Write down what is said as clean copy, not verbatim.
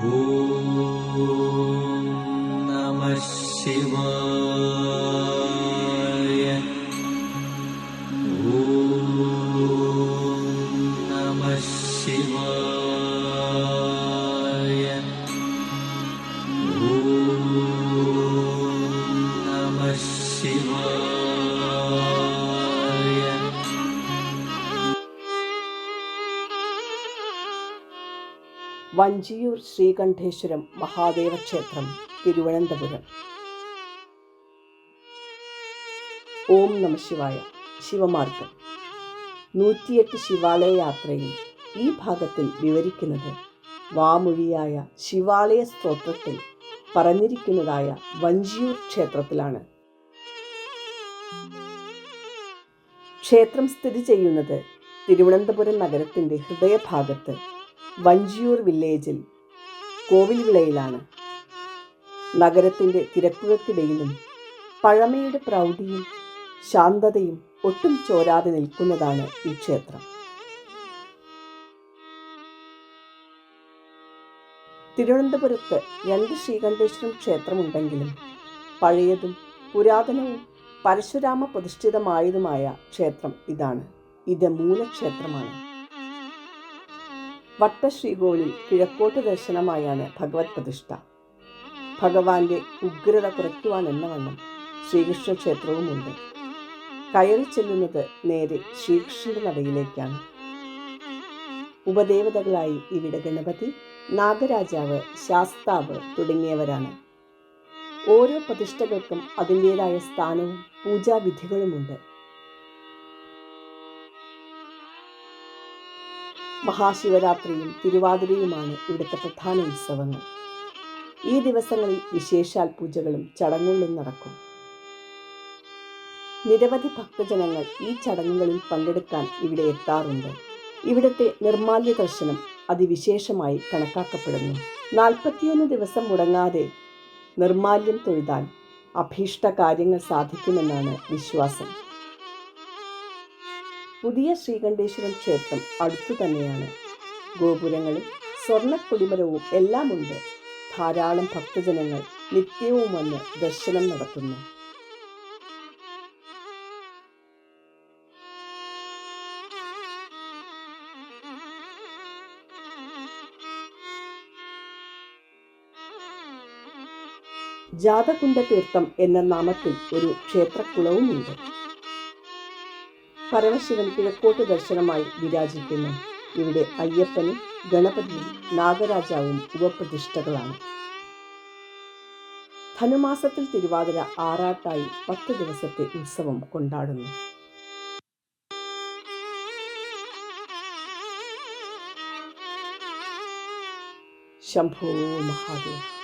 ഓം നമഃ ശിവായ. ഓം നമഃ ശിവായ. ഓം നമഃ ശിവായ. വഞ്ചിയൂർ ശ്രീകണ്ഠേശ്വരം മഹാദേവ ക്ഷേത്രം, തിരുവനന്തപുരം. ഓം നമ ശിവായ. ശിവമാർഗം 108 ശിവാലയ യാത്രയിൽ ഈ ഭാഗത്തിൽ വിവരിക്കുന്നത് വാമൊഴിയായ ശിവാലയ സ്തോത്രത്തിൽ പറഞ്ഞിരിക്കുന്നതായ വഞ്ചിയൂർ ക്ഷേത്രത്തിലാണ്. ക്ഷേത്രം സ്ഥിതി ചെയ്യുന്നത് തിരുവനന്തപുരം നഗരത്തിൻ്റെ ഹൃദയഭാഗത്ത് വഞ്ചിയൂർ വില്ലേജിൽ കോവിൽവിളയിലാണ്. നഗരത്തിൻ്റെ തിരക്കുകൾക്കിടയിലും പഴമയുടെ പ്രൗഢിയും ശാന്തതയും ഒട്ടും ചോരാതെ നിൽക്കുന്നതാണ് ഈ ക്ഷേത്രം. തിരുവനന്തപുരത്ത് 2 ശ്രീകണ്ഠേശ്വരം ക്ഷേത്രമുണ്ടെങ്കിലും പഴയതും പുരാതനവും പരശുരാമ പ്രതിഷ്ഠിതമായതുമായ ക്ഷേത്രം ഇതാണ്. ഇത് മൂലക്ഷേത്രമാണ്. വട്ടശ്രീകോവിലിൽ കിഴക്കോട്ട് ദർശനമായാണ് ഭഗവത് പ്രതിഷ്ഠ. ഭഗവാന്റെ ഉഗ്രത കുറയ്ക്കുവാൻ എന്നവണ്ണം ശ്രീകൃഷ്ണ ക്ഷേത്രവുമുണ്ട്. കയറി ചെല്ലുന്നത് നേരെ ശ്രീകൃഷ്ണന്റെ നടയിലേക്കാണ്. ഉപദേവതകളായി ഇവിടെ ഗണപതി, നാഗരാജാവ്, ശാസ്താവ് തുടങ്ങിയവരാണ്. ഓരോ പ്രതിഷ്ഠകൾക്കും അതിൻ്റെതായ സ്ഥാനവും പൂജാവിധികളുമുണ്ട്. മഹാശിവരാത്രിയും തിരുവാതിരയുമാണ് ഇവിടുത്തെ പ്രധാന ഉത്സവങ്ങൾ. ഈ ദിവസങ്ങളിൽ വിശേഷാൽ പൂജകളും ചടങ്ങുകളും നടക്കും. നിരവധി ഭക്തജനങ്ങൾ ഈ ചടങ്ങുകളിൽ പങ്കെടുക്കാൻ ഇവിടെ എത്താറുണ്ട്. ഇവിടുത്തെ നിർമാല്യ ദർശനം അതിവിശേഷമായി കണക്കാക്കപ്പെടുന്നു. 41 ദിവസം മുടങ്ങാതെ നിർമാല്യം തൊഴുതാൽ അഭീഷ്ട കാര്യങ്ങൾ സാധിക്കുമെന്നാണ് വിശ്വാസം. പുതിയ ശ്രീകണ്ഠേശ്വരം ക്ഷേത്രം അടുത്തു തന്നെയാണ്. ഗോപുരങ്ങളും സ്വർണ്ണക്കൊടിമരവും എല്ലാമുണ്ട്. ധാരാളം ഭക്തജനങ്ങൾ നിത്യവും വന്ന് ദർശനം നടത്തുന്നു. ജാതകുണ്ഡ തീർത്ഥം എന്ന നാമത്തിൽ ഒരു ക്ഷേത്രക്കുളവുമുണ്ട്. പരമശിവൻ കിഴക്കോട്ട് ദർശനമായി വിരാജിക്കുന്നു. ഇവിടെ അയ്യപ്പനും ഗണപതിയും നാഗരാജാവും ഉപപ്രതിഷ്ഠകളാണ്. ധനുമാസത്തിൽ തിരുവാതിര ആറാട്ടായി 10 ദിവസത്തെ ഉത്സവം കൊണ്ടാടുന്നു. ശംഭോ മഹാദേവ.